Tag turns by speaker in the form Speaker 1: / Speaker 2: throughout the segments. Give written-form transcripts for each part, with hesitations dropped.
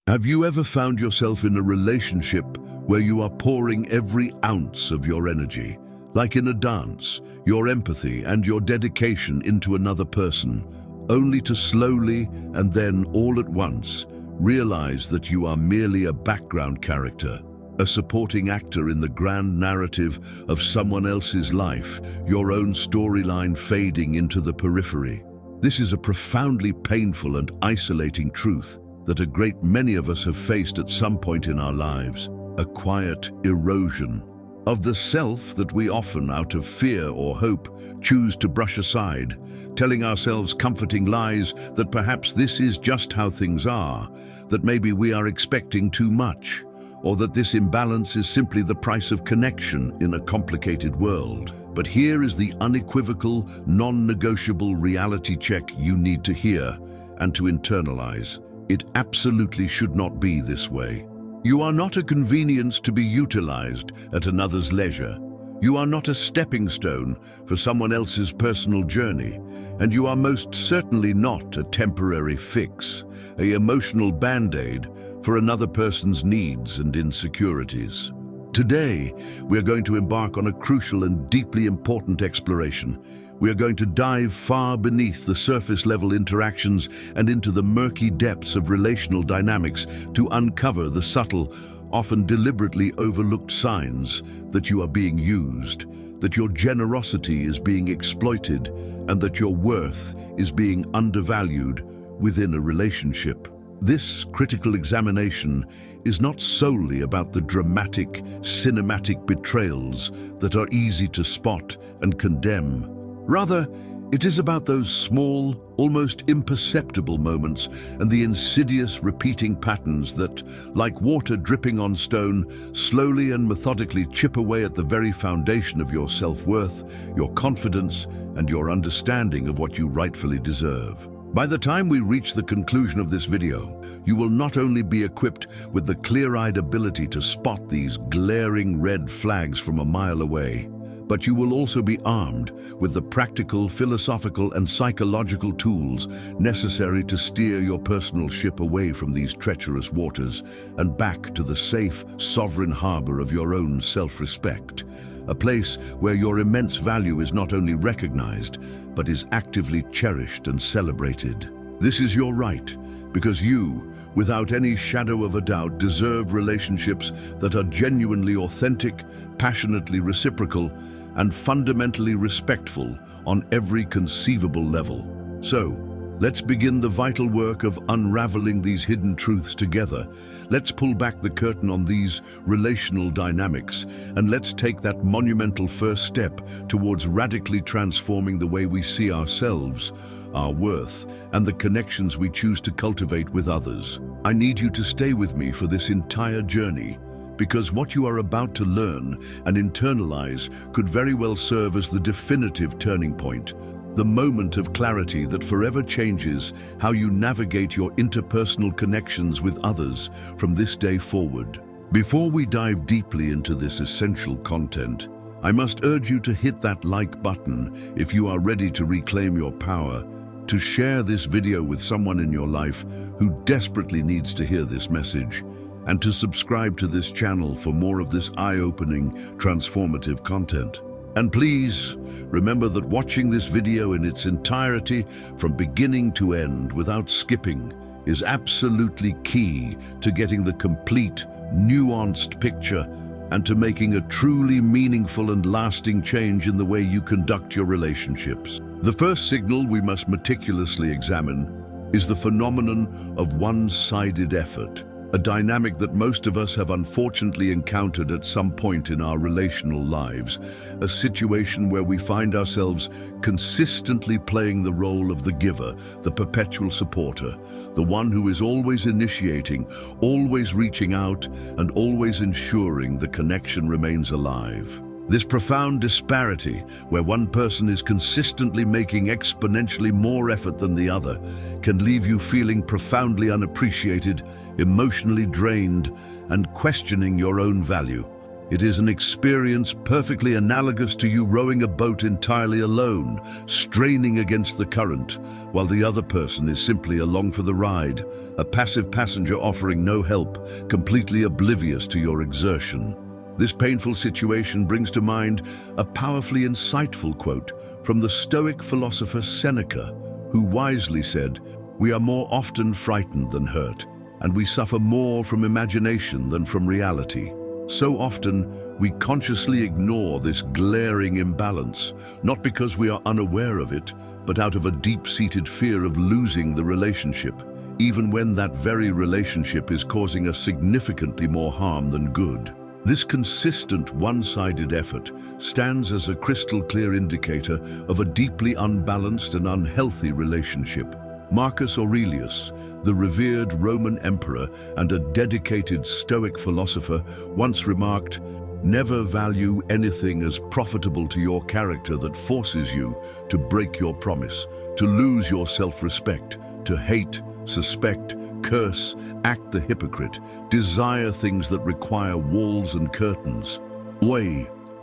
Speaker 1: Have you ever found yourself in a relationship where you are pouring every ounce of your energy, like in a dance, your empathy and your dedication into another person, only to slowly and then all at once realize that you are merely a background character, a supporting actor in the grand narrative of someone else's life, your own storyline fading into the periphery? This is a profoundly painful and isolating truth that a great many of us have faced at some point in our lives, a quiet erosion of the self that we often, out of fear or hope, choose to brush aside, telling ourselves comforting lies that perhaps this is just how things are, that maybe we are expecting too much, or that this imbalance is simply the price of connection in a complicated world. But here is the unequivocal, non-negotiable reality check you need to hear and to internalize. It absolutely should not be this way. You are not a convenience to be utilized at another's leisure. You are not a stepping stone for someone else's personal journey, and you are most certainly not a temporary fix, an emotional band-aid for another person's needs and insecurities. Today, we are going to embark on a crucial and deeply important exploration. We are going to dive far beneath the surface-level interactions and into the murky depths of relational dynamics to uncover the subtle, often deliberately overlooked signs that you are being used, that your generosity is being exploited, and that your worth is being undervalued within a relationship. This critical examination is not solely about the dramatic, cinematic betrayals that are easy to spot and condemn. Rather, it is about those small, almost imperceptible moments and the insidious repeating patterns that, like water dripping on stone, slowly and methodically chip away at the very foundation of your self-worth, your confidence, and your understanding of what you rightfully deserve. By the time we reach the conclusion of this video, you will not only be equipped with the clear-eyed ability to spot these glaring red flags from a mile away, but you will also be armed with the practical, philosophical, and psychological tools necessary to steer your personal ship away from these treacherous waters and back to the safe, sovereign harbor of your own self-respect, a place where your immense value is not only recognized, but is actively cherished and celebrated. This is your right, because you, without any shadow of a doubt, deserve relationships that are genuinely authentic, passionately reciprocal, and fundamentally respectful on every conceivable level. So, let's begin the vital work of unraveling these hidden truths together. Let's pull back the curtain on these relational dynamics, and let's take that monumental first step towards radically transforming the way we see ourselves, our worth, and the connections we choose to cultivate with others. I need you to stay with me for this entire journey, because what you are about to learn and internalize could very well serve as the definitive turning point, the moment of clarity that forever changes how you navigate your interpersonal connections with others from this day forward. Before we dive deeply into this essential content, I must urge you to hit that like button if you are ready to reclaim your power, to share this video with someone in your life who desperately needs to hear this message, and to subscribe to this channel for more of this eye-opening, transformative content. And please, remember that watching this video in its entirety, from beginning to end, without skipping, is absolutely key to getting the complete, nuanced picture and to making a truly meaningful and lasting change in the way you conduct your relationships. The first signal we must meticulously examine is the phenomenon of one-sided effort, a dynamic that most of us have unfortunately encountered at some point in our relational lives, a situation where we find ourselves consistently playing the role of the giver, the perpetual supporter, the one who is always initiating, always reaching out, and always ensuring the connection remains alive. This profound disparity, where one person is consistently making exponentially more effort than the other, can leave you feeling profoundly unappreciated, emotionally drained, and questioning your own value. It is an experience perfectly analogous to you rowing a boat entirely alone, straining against the current, while the other person is simply along for the ride, a passive passenger offering no help, completely oblivious to your exertion. This painful situation brings to mind a powerfully insightful quote from the Stoic philosopher Seneca, who wisely said, "We are more often frightened than hurt, and we suffer more from imagination than from reality." So often, we consciously ignore this glaring imbalance, not because we are unaware of it, but out of a deep-seated fear of losing the relationship, even when that very relationship is causing us significantly more harm than good. This consistent one-sided effort stands as a crystal-clear indicator of a deeply unbalanced and unhealthy relationship. Marcus Aurelius, the revered Roman emperor and a dedicated Stoic philosopher, once remarked, "Never value anything as profitable to your character that forces you to break your promise, to lose your self-respect, to hate, suspect, curse, act the hypocrite, desire things that require walls and curtains."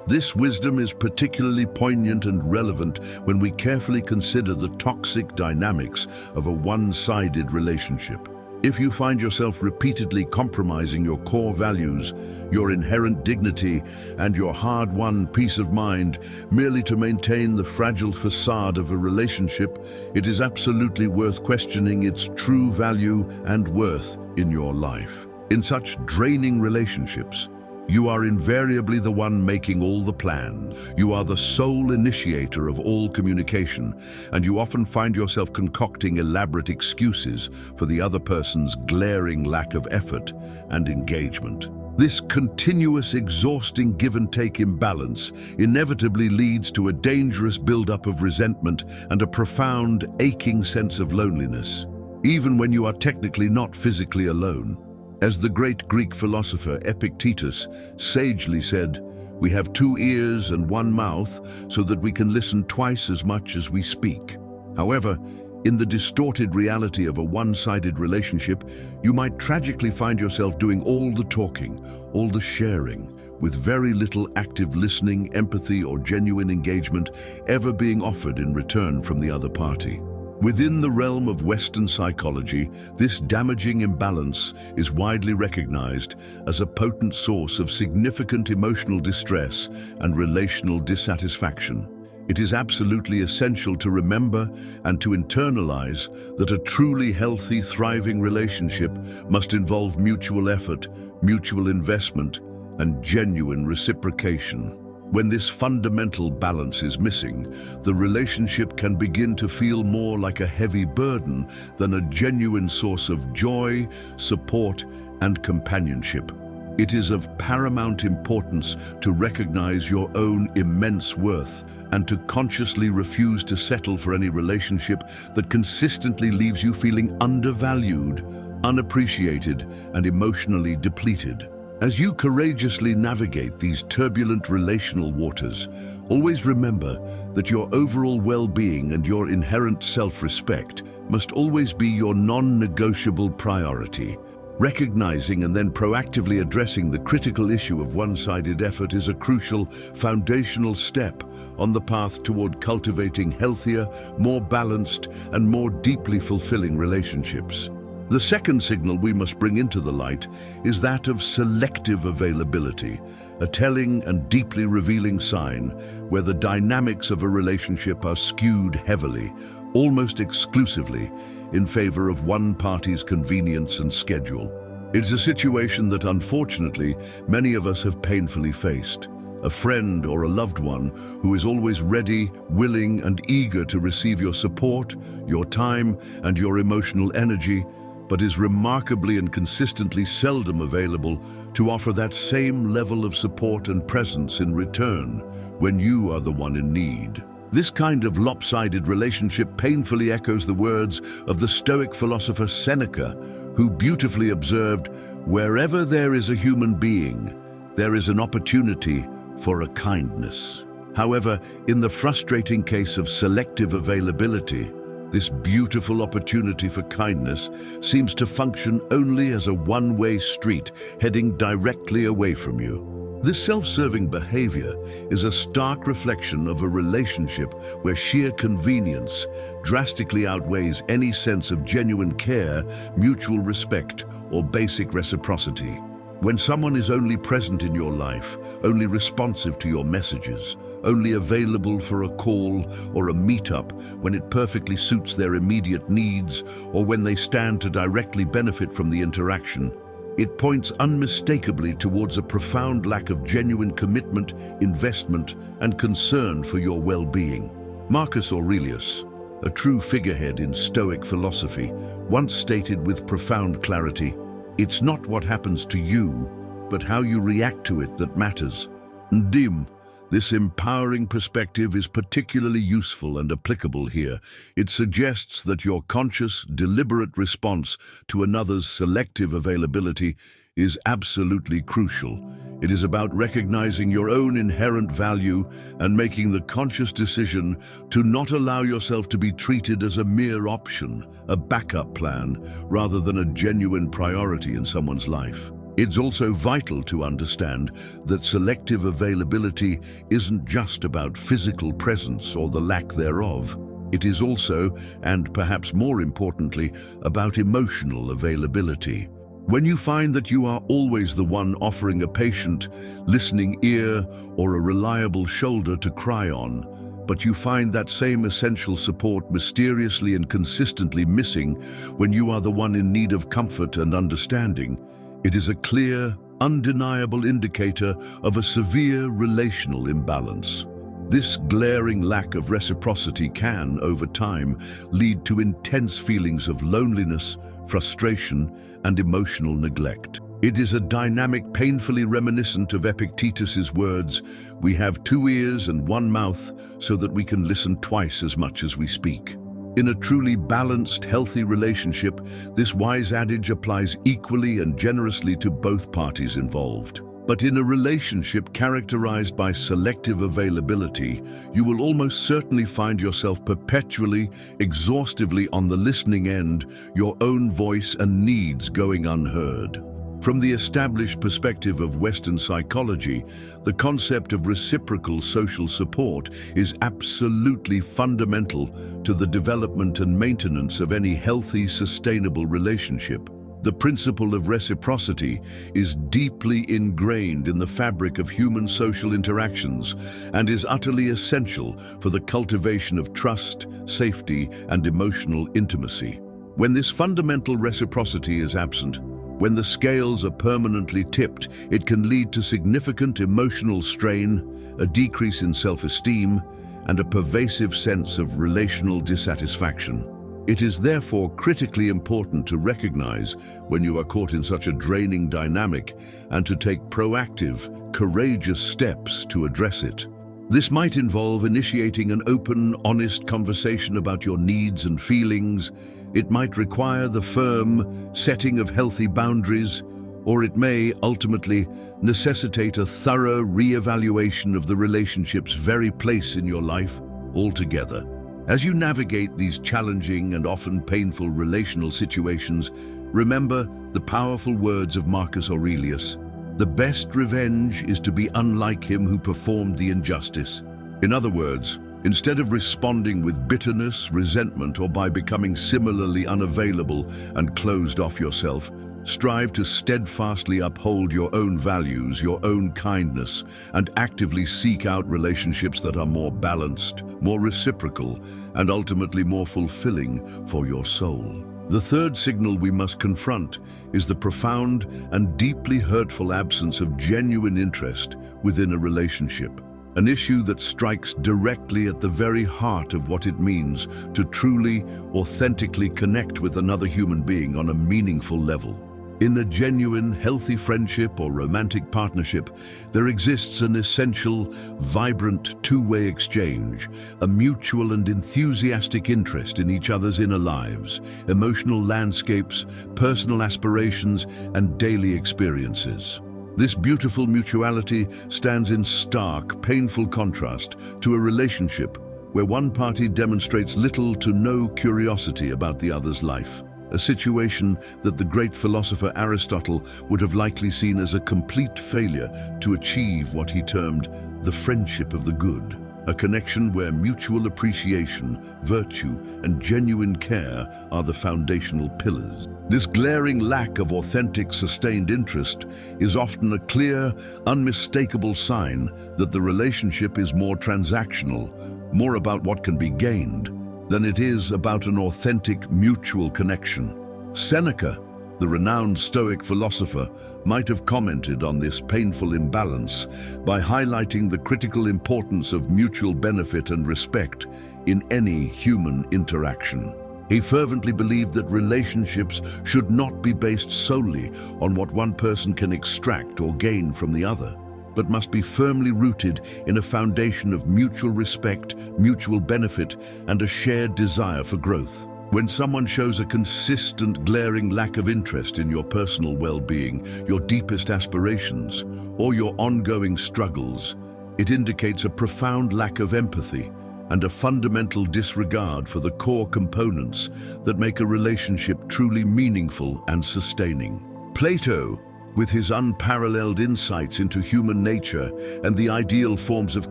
Speaker 1: This wisdom is particularly poignant and relevant when we carefully consider the toxic dynamics of a one-sided relationship. If you find yourself repeatedly compromising your core values, your inherent dignity, and your hard-won peace of mind merely to maintain the fragile facade of a relationship, it is absolutely worth questioning its true value and worth in your life. In such draining relationships, you are invariably the one making all the plans. You are the sole initiator of all communication, and you often find yourself concocting elaborate excuses for the other person's glaring lack of effort and engagement. This continuous, exhausting give-and-take imbalance inevitably leads to a dangerous buildup of resentment and a profound, aching sense of loneliness, even when you are technically not physically alone. As the great Greek philosopher Epictetus sagely said, "We have 2 ears and 1 mouth so that we can listen twice as much as we speak." However, in the distorted reality of a one-sided relationship, you might tragically find yourself doing all the talking, all the sharing, with very little active listening, empathy, or genuine engagement ever being offered in return from the other party. Within the realm of Western psychology, this damaging imbalance is widely recognized as a potent source of significant emotional distress and relational dissatisfaction. It is absolutely essential to remember and to internalize that a truly healthy, thriving relationship must involve mutual effort, mutual investment, and genuine reciprocation. When this fundamental balance is missing, the relationship can begin to feel more like a heavy burden than a genuine source of joy, support, and companionship. It is of paramount importance to recognize your own immense worth and to consciously refuse to settle for any relationship that consistently leaves you feeling undervalued, unappreciated, and emotionally depleted. As you courageously navigate these turbulent relational waters, always remember that your overall well-being and your inherent self-respect must always be your non-negotiable priority. Recognizing and then proactively addressing the critical issue of one-sided effort is a crucial, foundational step on the path toward cultivating healthier, more balanced, and more deeply fulfilling relationships. The second signal we must bring into the light is that of selective availability, a telling and deeply revealing sign where the dynamics of a relationship are skewed heavily, almost exclusively, in favor of one party's convenience and schedule. It's a situation that, unfortunately, many of us have painfully faced. A friend or a loved one who is always ready, willing, and eager to receive your support, your time, and your emotional energy, but is remarkably and consistently seldom available to offer that same level of support and presence in return when you are the one in need. This kind of lopsided relationship painfully echoes the words of the Stoic philosopher Seneca, who beautifully observed, "Wherever there is a human being, there is an opportunity for a kindness." However, in the frustrating case of selective availability, this beautiful opportunity for kindness seems to function only as a one-way street heading directly away from you. This self-serving behavior is a stark reflection of a relationship where sheer convenience drastically outweighs any sense of genuine care, mutual respect, or basic reciprocity. When someone is only present in your life, only responsive to your messages, only available for a call or a meetup when it perfectly suits their immediate needs, or when they stand to directly benefit from the interaction, it points unmistakably towards a profound lack of genuine commitment, investment, and concern for your well-being. Marcus Aurelius, a true figurehead in Stoic philosophy, once stated with profound clarity, "It's not what happens to you, but how you react to it that matters." Ndim. This empowering perspective is particularly useful and applicable here. It suggests that your conscious, deliberate response to another's selective availability is absolutely crucial. It is about recognizing your own inherent value and making the conscious decision to not allow yourself to be treated as a mere option, a backup plan, rather than a genuine priority in someone's life. It's also vital to understand that selective availability isn't just about physical presence or the lack thereof. It is also, and perhaps more importantly, about emotional availability. When you find that you are always the one offering a patient, listening ear or a reliable shoulder to cry on, but you find that same essential support mysteriously and consistently missing when you are the one in need of comfort and understanding, it is a clear, undeniable indicator of a severe relational imbalance. This glaring lack of reciprocity can, over time, lead to intense feelings of loneliness, frustration, and emotional neglect. It is a dynamic painfully reminiscent of Epictetus's words, "We have 2 ears and 1 mouth so that we can listen twice as much as we speak." In a truly balanced, healthy relationship, this wise adage applies equally and generously to both parties involved. But in a relationship characterized by selective availability, you will almost certainly find yourself perpetually, exhaustively on the listening end, your own voice and needs going unheard. From the established perspective of Western psychology, the concept of reciprocal social support is absolutely fundamental to the development and maintenance of any healthy, sustainable relationship. The principle of reciprocity is deeply ingrained in the fabric of human social interactions and is utterly essential for the cultivation of trust, safety, and emotional intimacy. When this fundamental reciprocity is absent, when the scales are permanently tipped, it can lead to significant emotional strain, a decrease in self-esteem, and a pervasive sense of relational dissatisfaction. It is therefore critically important to recognize when you are caught in such a draining dynamic and to take proactive, courageous steps to address it. This might involve initiating an open, honest conversation about your needs and feelings. It might require the firm setting of healthy boundaries, or it may ultimately necessitate a thorough re-evaluation of the relationship's very place in your life altogether. As you navigate these challenging and often painful relational situations, remember the powerful words of Marcus Aurelius: "The best revenge is to be unlike him who performed the injustice." In other words, instead of responding with bitterness, resentment, or by becoming similarly unavailable and closed off yourself, strive to steadfastly uphold your own values, your own kindness, and actively seek out relationships that are more balanced, more reciprocal, and ultimately more fulfilling for your soul. The third signal we must confront is the profound and deeply hurtful absence of genuine interest within a relationship, an issue that strikes directly at the very heart of what it means to truly, authentically connect with another human being on a meaningful level. In a genuine, healthy friendship or romantic partnership, there exists an essential, vibrant, two-way exchange, a mutual and enthusiastic interest in each other's inner lives, emotional landscapes, personal aspirations, and daily experiences. This beautiful mutuality stands in stark, painful contrast to a relationship where one party demonstrates little to no curiosity about the other's life. a situation that the great philosopher Aristotle would have likely seen as a complete failure to achieve what he termed the friendship of the good, a connection where mutual appreciation, virtue, and genuine care are the foundational pillars. This glaring lack of authentic, sustained interest is often a clear, unmistakable sign that the relationship is more transactional, more about what can be gained, than it is about an authentic mutual connection. Seneca, the renowned Stoic philosopher, might have commented on this painful imbalance by highlighting the critical importance of mutual benefit and respect in any human interaction. He fervently believed that relationships should not be based solely on what one person can extract or gain from the other, but must be firmly rooted in a foundation of mutual respect, mutual benefit, and a shared desire for growth. When someone shows a consistent, glaring lack of interest in your personal well-being, your deepest aspirations, or your ongoing struggles, it indicates a profound lack of empathy and a fundamental disregard for the core components that make a relationship truly meaningful and sustaining. Plato, with his unparalleled insights into human nature and the ideal forms of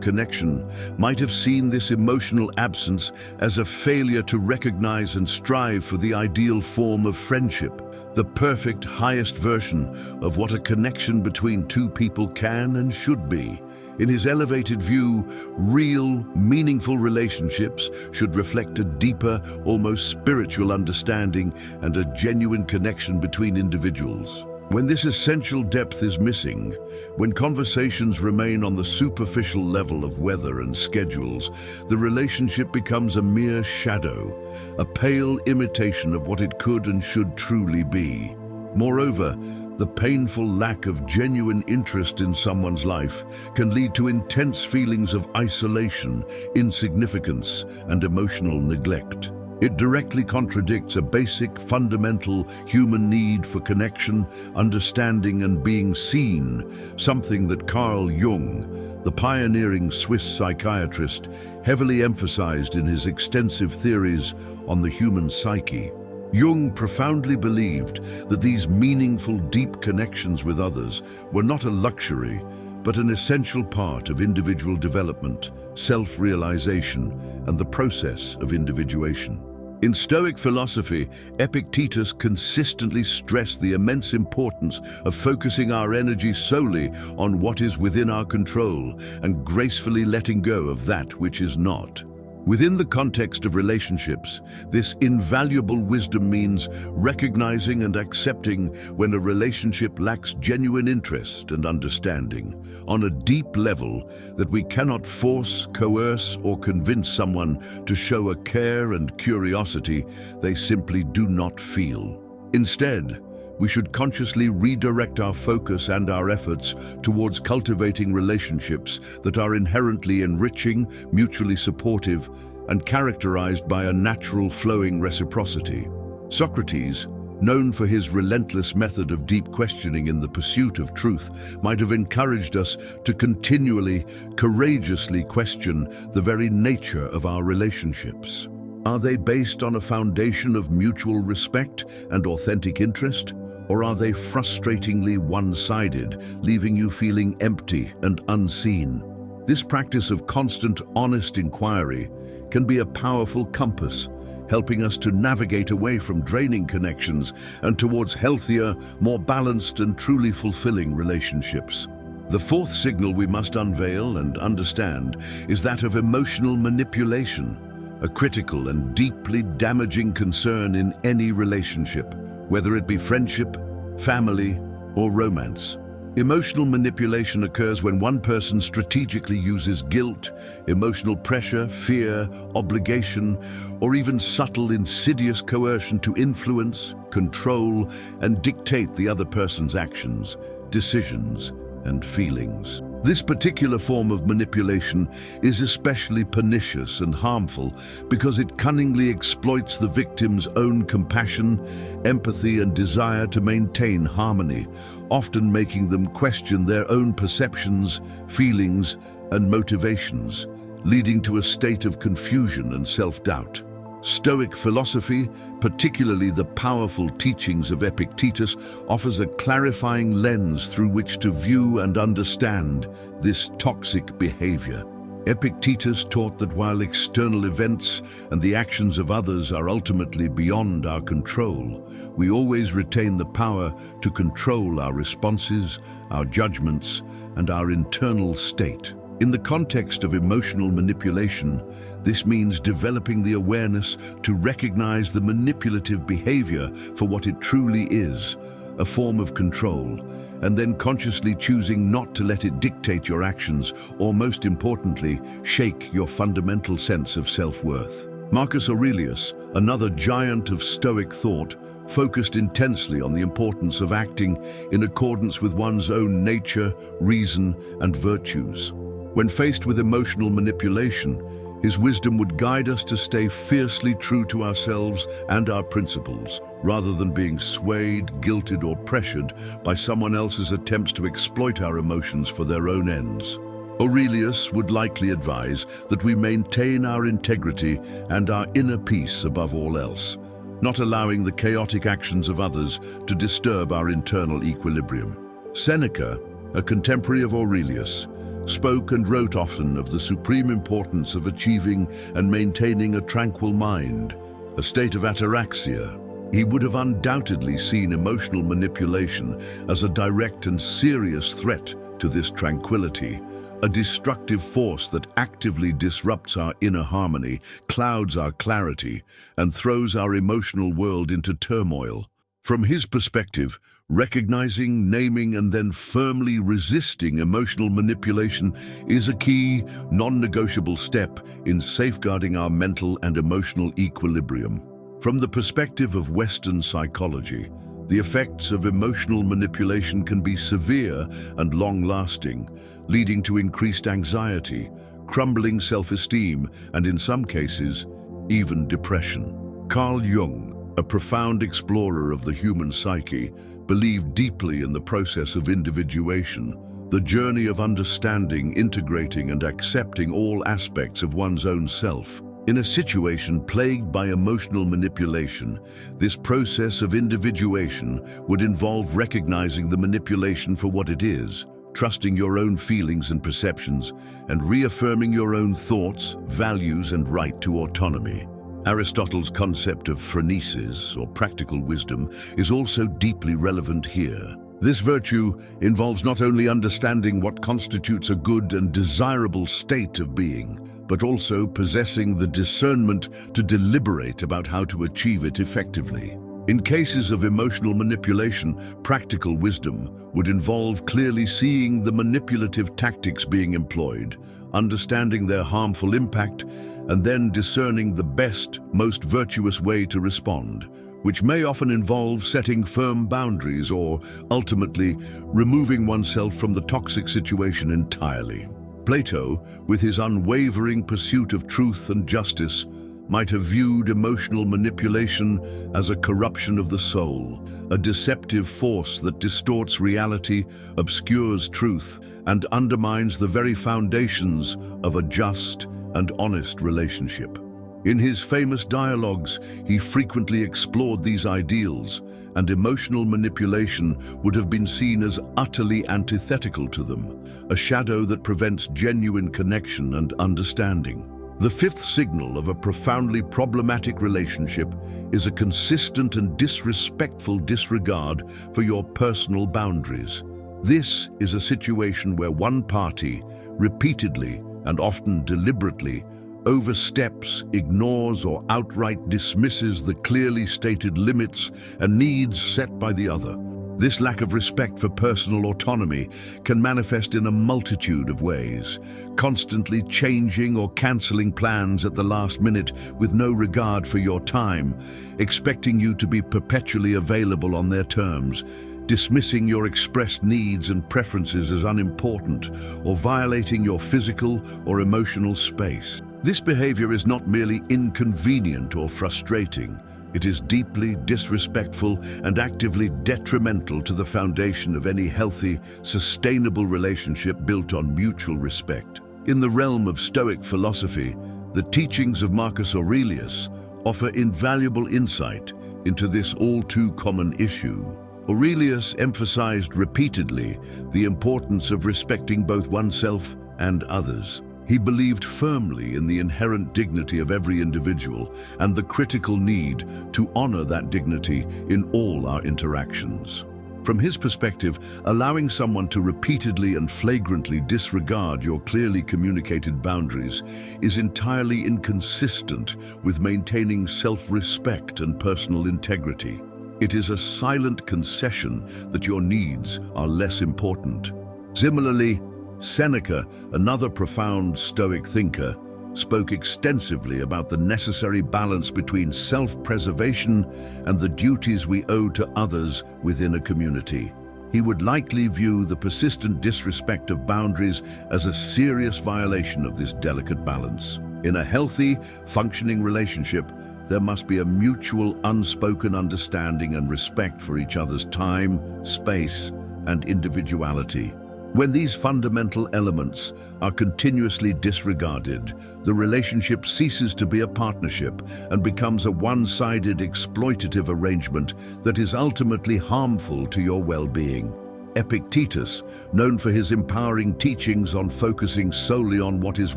Speaker 1: connection, might have seen this emotional absence as a failure to recognize and strive for the ideal form of friendship, the perfect, highest version of what a connection between two people can and should be. In his elevated view, real, meaningful relationships should reflect a deeper, almost spiritual understanding and a genuine connection between individuals. When this essential depth is missing, when conversations remain on the superficial level of weather and schedules, the relationship becomes a mere shadow, a pale imitation of what it could and should truly be. Moreover, the painful lack of genuine interest in someone's life can lead to intense feelings of isolation, insignificance, and emotional neglect. It directly contradicts a basic, fundamental human need for connection, understanding, and being seen, something that Carl Jung, the pioneering Swiss psychiatrist, heavily emphasized in his extensive theories on the human psyche. Jung profoundly believed that these meaningful, deep connections with others were not a luxury, but an essential part of individual development, self-realization, and the process of individuation. In Stoic philosophy, Epictetus consistently stressed the immense importance of focusing our energy solely on what is within our control and gracefully letting go of that which is not. Within the context of relationships, this invaluable wisdom means recognizing and accepting when a relationship lacks genuine interest and understanding on a deep level that we cannot force, coerce, or convince someone to show a care and curiosity they simply do not feel. Instead, we should consciously redirect our focus and our efforts towards cultivating relationships that are inherently enriching, mutually supportive, and characterized by a natural flowing reciprocity. Socrates, known for his relentless method of deep questioning in the pursuit of truth, might have encouraged us to continually, courageously question the very nature of our relationships. Are they based on a foundation of mutual respect and authentic interest? Or are they frustratingly one-sided, leaving you feeling empty and unseen? This practice of constant, honest inquiry can be a powerful compass, helping us to navigate away from draining connections and towards healthier, more balanced and truly fulfilling relationships. The fourth signal we must unveil and understand is that of emotional manipulation, a critical and deeply damaging concern in any relationship, whether it be friendship, family, or romance. Emotional manipulation occurs when one person strategically uses guilt, emotional pressure, fear, obligation, or even subtle, insidious coercion to influence, control, and dictate the other person's actions, decisions, and feelings. This particular form of manipulation is especially pernicious and harmful because it cunningly exploits the victim's own compassion, empathy, and desire to maintain harmony, often making them question their own perceptions, feelings, and motivations, leading to a state of confusion and self-doubt. Stoic philosophy, particularly the powerful teachings of Epictetus, offers a clarifying lens through which to view and understand this toxic behavior. Epictetus taught that while external events and the actions of others are ultimately beyond our control, we always retain the power to control our responses, our judgments, and our internal state. In the context of emotional manipulation, this means developing the awareness to recognize the manipulative behavior for what it truly is, a form of control, and then consciously choosing not to let it dictate your actions or, most importantly, shake your fundamental sense of self-worth. Marcus Aurelius, another giant of Stoic thought, focused intensely on the importance of acting in accordance with one's own nature, reason, and virtues. When faced with emotional manipulation, his wisdom would guide us to stay fiercely true to ourselves and our principles, rather than being swayed, guilted, or pressured by someone else's attempts to exploit our emotions for their own ends. Aurelius would likely advise that we maintain our integrity and our inner peace above all else, not allowing the chaotic actions of others to disturb our internal equilibrium. Seneca, a contemporary of Aurelius, spoke and wrote often of the supreme importance of achieving and maintaining a tranquil mind, a state of ataraxia. He would have undoubtedly seen emotional manipulation as a direct and serious threat to this tranquility, a destructive force that actively disrupts our inner harmony, clouds our clarity, and throws our emotional world into turmoil. From his perspective, recognizing, naming, and then firmly resisting emotional manipulation is a key, non-negotiable step in safeguarding our mental and emotional equilibrium. From the perspective of Western psychology, the effects of emotional manipulation can be severe and long-lasting, leading to increased anxiety, crumbling self-esteem, and in some cases, even depression. Carl Jung, a profound explorer of the human psyche, believed deeply in the process of individuation, the journey of understanding, integrating, and accepting all aspects of one's own self. In a situation plagued by emotional manipulation, this process of individuation would involve recognizing the manipulation for what it is, trusting your own feelings and perceptions, and reaffirming your own thoughts, values, and right to autonomy. Aristotle's concept of phronesis, or practical wisdom, is also deeply relevant here. This virtue involves not only understanding what constitutes a good and desirable state of being, but also possessing the discernment to deliberate about how to achieve it effectively. In cases of emotional manipulation, practical wisdom would involve clearly seeing the manipulative tactics being employed, understanding their harmful impact, and then discerning the best, most virtuous way to respond, which may often involve setting firm boundaries or, ultimately, removing oneself from the toxic situation entirely. Plato, with his unwavering pursuit of truth and justice, might have viewed emotional manipulation as a corruption of the soul, a deceptive force that distorts reality, obscures truth, and undermines the very foundations of a just and honest relationship. In his famous dialogues, he frequently explored these ideals, and emotional manipulation would have been seen as utterly antithetical to them, a shadow that prevents genuine connection and understanding. The fifth signal of a profoundly problematic relationship is a consistent and disrespectful disregard for your personal boundaries. This is a situation where one party, repeatedly and often deliberately, oversteps, ignores, or outright dismisses the clearly stated limits and needs set by the other. This lack of respect for personal autonomy can manifest in a multitude of ways, constantly changing or cancelling plans at the last minute with no regard for your time, expecting you to be perpetually available on their terms, dismissing your expressed needs and preferences as unimportant, or violating your physical or emotional space. This behavior is not merely inconvenient or frustrating. It is deeply disrespectful and actively detrimental to the foundation of any healthy, sustainable relationship built on mutual respect. In the realm of Stoic philosophy, the teachings of Marcus Aurelius offer invaluable insight into this all-too-common issue. Aurelius emphasized repeatedly the importance of respecting both oneself and others. He believed firmly in the inherent dignity of every individual and the critical need to honor that dignity in all our interactions. From his perspective, allowing someone to repeatedly and flagrantly disregard your clearly communicated boundaries is entirely inconsistent with maintaining self-respect and personal integrity. It is a silent concession that your needs are less important. Similarly, Seneca, another profound Stoic thinker, spoke extensively about the necessary balance between self-preservation and the duties we owe to others within a community. He would likely view the persistent disrespect of boundaries as a serious violation of this delicate balance. In a healthy, functioning relationship, there must be a mutual, unspoken understanding and respect for each other's time, space, and individuality. When these fundamental elements are continuously disregarded, the relationship ceases to be a partnership and becomes a one-sided, exploitative arrangement that is ultimately harmful to your well-being. Epictetus, known for his empowering teachings on focusing solely on what is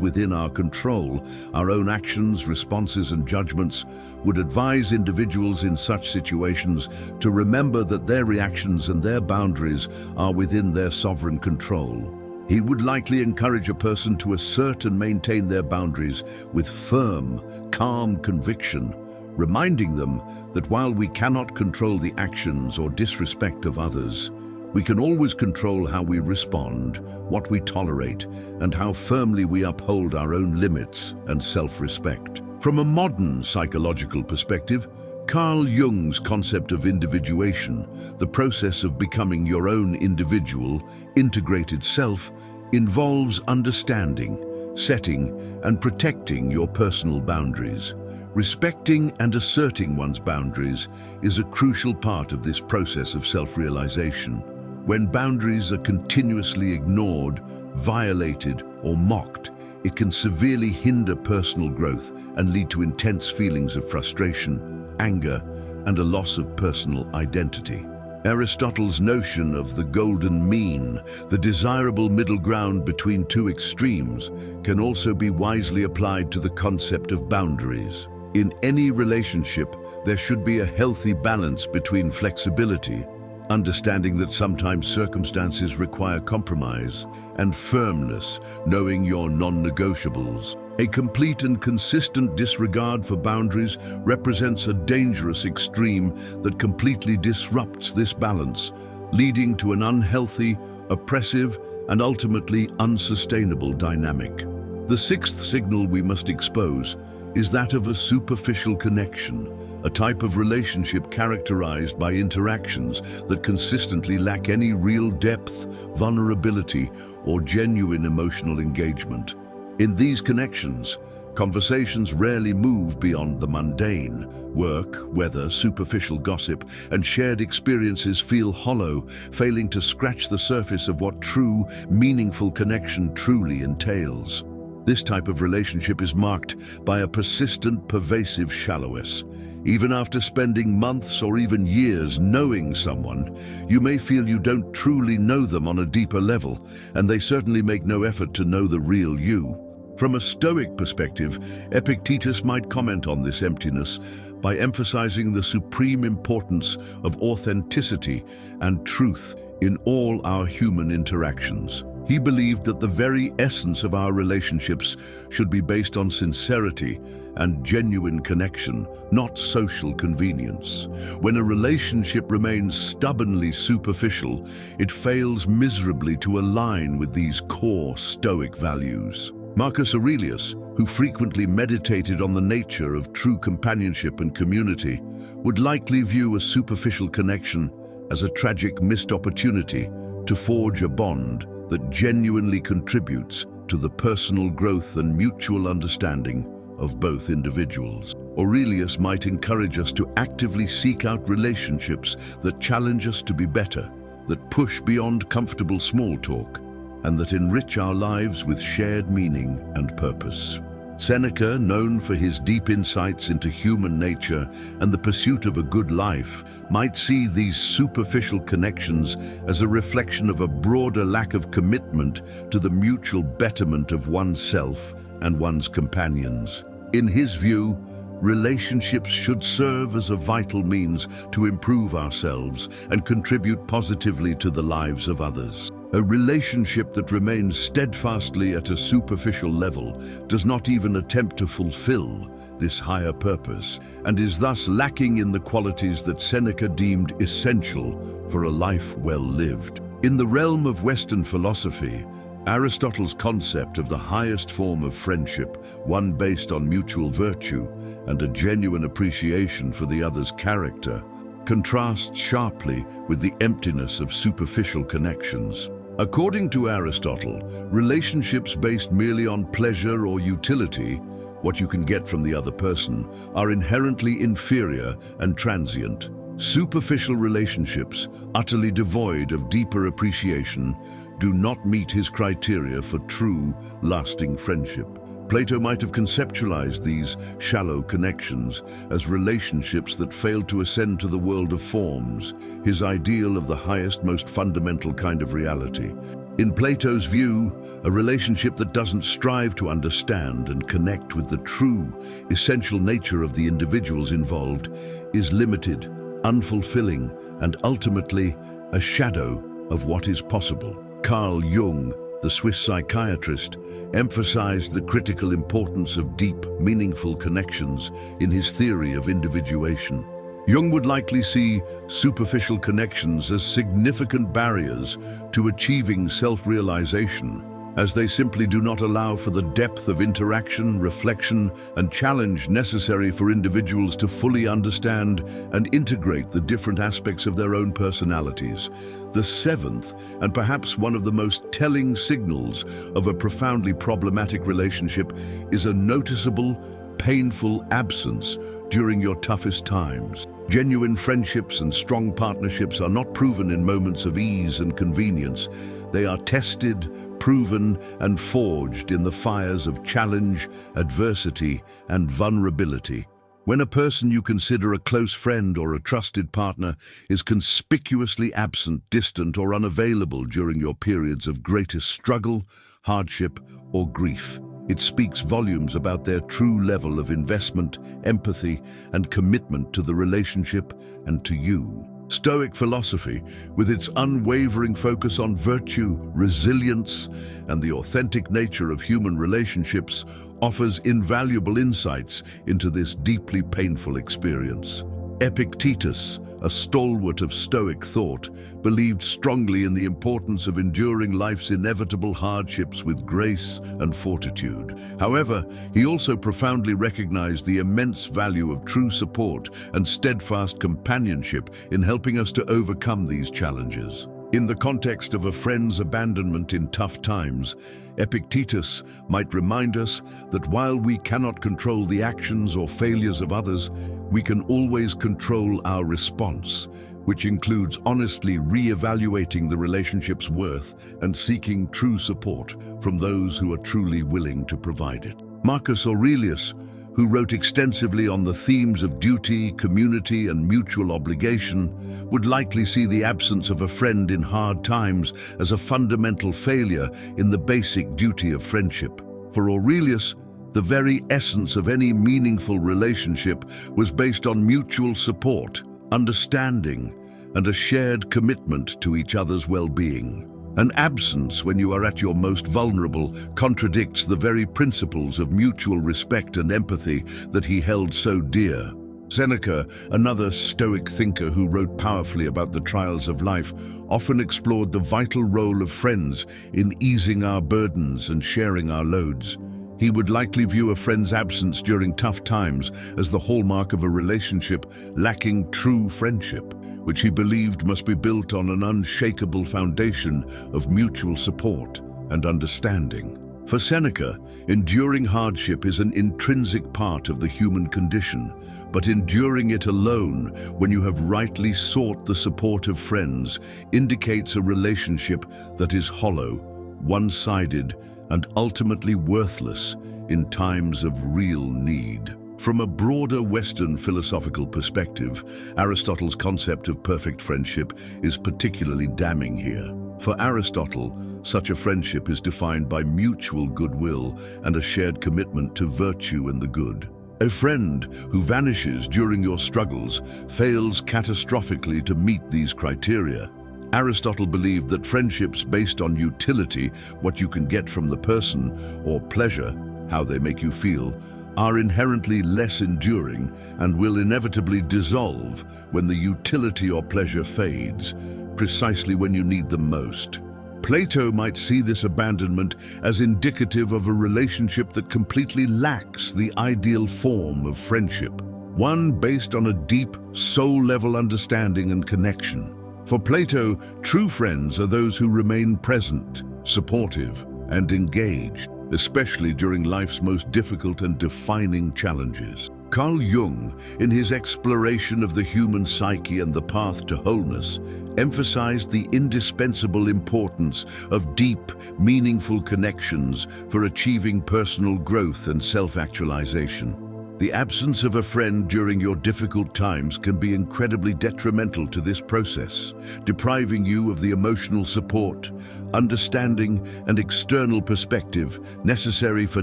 Speaker 1: within our control, our own actions, responses, and judgments, would advise individuals in such situations to remember that their reactions and their boundaries are within their sovereign control. He would likely encourage a person to assert and maintain their boundaries with firm, calm conviction, reminding them that while we cannot control the actions or disrespect of others, we can always control how we respond, what we tolerate, and how firmly we uphold our own limits and self-respect. From a modern psychological perspective, Carl Jung's concept of individuation, the process of becoming your own individual, integrated self, involves understanding, setting, and protecting your personal boundaries. Respecting and asserting one's boundaries is a crucial part of this process of self-realization. When boundaries are continuously ignored, violated, or mocked, it can severely hinder personal growth and lead to intense feelings of frustration, anger, and a loss of personal identity. Aristotle's notion of the golden mean, the desirable middle ground between two extremes, can also be wisely applied to the concept of boundaries. In any relationship, there should be a healthy balance between flexibility, understanding that sometimes circumstances require compromise, and firmness, knowing your non-negotiables. A complete and consistent disregard for boundaries represents a dangerous extreme that completely disrupts this balance, leading to an unhealthy, oppressive, and ultimately unsustainable dynamic. The sixth signal we must expose is that of a superficial connection, a type of relationship characterized by interactions that consistently lack any real depth, vulnerability, or genuine emotional engagement. In these connections, conversations rarely move beyond the mundane. Work, weather, superficial gossip, and shared experiences feel hollow, failing to scratch the surface of what true, meaningful connection truly entails. This type of relationship is marked by a persistent, pervasive shallowness. Even after spending months or even years knowing someone, you may feel you don't truly know them on a deeper level, and they certainly make no effort to know the real you. From a Stoic perspective, Epictetus might comment on this emptiness by emphasizing the supreme importance of authenticity and truth in all our human interactions. He believed that the very essence of our relationships should be based on sincerity and genuine connection, not social convenience. When a relationship remains stubbornly superficial, it fails miserably to align with these core Stoic values. Marcus Aurelius, who frequently meditated on the nature of true companionship and community, would likely view a superficial connection as a tragic missed opportunity to forge a bond that genuinely contributes to the personal growth and mutual understanding of both individuals. Aurelius might encourage us to actively seek out relationships that challenge us to be better, that push beyond comfortable small talk, and that enrich our lives with shared meaning and purpose. Seneca, known for his deep insights into human nature and the pursuit of a good life, might see these superficial connections as a reflection of a broader lack of commitment to the mutual betterment of oneself and one's companions. In his view, relationships should serve as a vital means to improve ourselves and contribute positively to the lives of others. A relationship that remains steadfastly at a superficial level does not even attempt to fulfill this higher purpose, and is thus lacking in the qualities that Seneca deemed essential for a life well lived. In the realm of Western philosophy, Aristotle's concept of the highest form of friendship, one based on mutual virtue and a genuine appreciation for the other's character, contrasts sharply with the emptiness of superficial connections. According to Aristotle, relationships based merely on pleasure or utility, what you can get from the other person, are inherently inferior and transient. Superficial relationships, utterly devoid of deeper appreciation, do not meet his criteria for true, lasting friendship. Plato might have conceptualized these shallow connections as relationships that failed to ascend to the world of forms, his ideal of the highest, most fundamental kind of reality. In Plato's view, a relationship that doesn't strive to understand and connect with the true, essential nature of the individuals involved is limited, unfulfilling, and ultimately a shadow of what is possible. Carl Jung, the Swiss psychiatrist, emphasized the critical importance of deep, meaningful connections in his theory of individuation. Jung would likely see superficial connections as significant barriers to achieving self-realization, as they simply do not allow for the depth of interaction, reflection, and challenge necessary for individuals to fully understand and integrate the different aspects of their own personalities. The seventh, and perhaps one of the most telling signals of a profoundly problematic relationship, is a noticeable, painful absence during your toughest times. Genuine friendships and strong partnerships are not proven in moments of ease and convenience. They are tested, proven, and forged in the fires of challenge, adversity, and vulnerability. When a person you consider a close friend or a trusted partner is conspicuously absent, distant, or unavailable during your periods of greatest struggle, hardship, or grief, it speaks volumes about their true level of investment, empathy, and commitment to the relationship and to you. Stoic philosophy, with its unwavering focus on virtue, resilience, and the authentic nature of human relationships, offers invaluable insights into this deeply painful experience. Epictetus, a stalwart of Stoic thought, believed strongly in the importance of enduring life's inevitable hardships with grace and fortitude. However, he also profoundly recognized the immense value of true support and steadfast companionship in helping us to overcome these challenges. In the context of a friend's abandonment in tough times, Epictetus might remind us that while we cannot control the actions or failures of others, we can always control our response, which includes honestly re-evaluating the relationship's worth and seeking true support from those who are truly willing to provide it. Marcus Aurelius, who wrote extensively on the themes of duty, community, and mutual obligation, would likely see the absence of a friend in hard times as a fundamental failure in the basic duty of friendship. For Aurelius, the very essence of any meaningful relationship was based on mutual support, understanding, and a shared commitment to each other's well-being. An absence when you are at your most vulnerable contradicts the very principles of mutual respect and empathy that he held so dear. Seneca, another Stoic thinker who wrote powerfully about the trials of life, often explored the vital role of friends in easing our burdens and sharing our loads. He would likely view a friend's absence during tough times as the hallmark of a relationship lacking true friendship, which he believed must be built on an unshakable foundation of mutual support and understanding. For Seneca, enduring hardship is an intrinsic part of the human condition, but enduring it alone, when you have rightly sought the support of friends, indicates a relationship that is hollow, one-sided, and ultimately worthless in times of real need. From a broader Western philosophical perspective, Aristotle's concept of perfect friendship is particularly damning here. For Aristotle, such a friendship is defined by mutual goodwill and a shared commitment to virtue and the good. A friend who vanishes during your struggles fails catastrophically to meet these criteria. Aristotle believed that friendships based on utility, what you can get from the person, or pleasure, how they make you feel, are inherently less enduring and will inevitably dissolve when the utility or pleasure fades, precisely when you need them most. Plato might see this abandonment as indicative of a relationship that completely lacks the ideal form of friendship, one based on a deep, soul-level understanding and connection. For Plato, true friends are those who remain present, supportive, and engaged, especially during life's most difficult and defining challenges. Carl Jung, in his exploration of the human psyche and the path to wholeness, emphasized the indispensable importance of deep, meaningful connections for achieving personal growth and self-actualization. The absence of a friend during your difficult times can be incredibly detrimental to this process, depriving you of the emotional support, understanding, and external perspective necessary for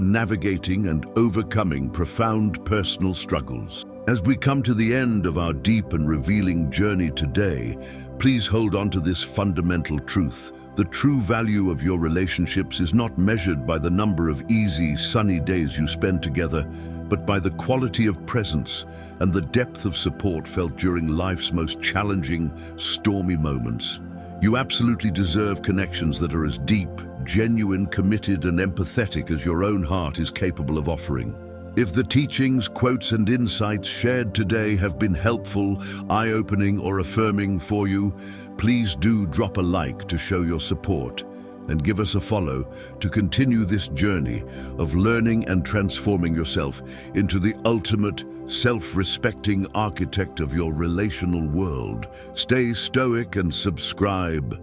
Speaker 1: navigating and overcoming profound personal struggles. As we come to the end of our deep and revealing journey today, please hold on to this fundamental truth. The true value of your relationships is not measured by the number of easy, sunny days you spend together, but by the quality of presence and the depth of support felt during life's most challenging, stormy moments. You absolutely deserve connections that are as deep, genuine, committed, and empathetic as your own heart is capable of offering. If the teachings, quotes, and insights shared today have been helpful, eye-opening, or affirming for you, please do drop a like to show your support and give us a follow to continue this journey of learning and transforming yourself into the ultimate, self-respecting architect of your relational world. Stay stoic and subscribe.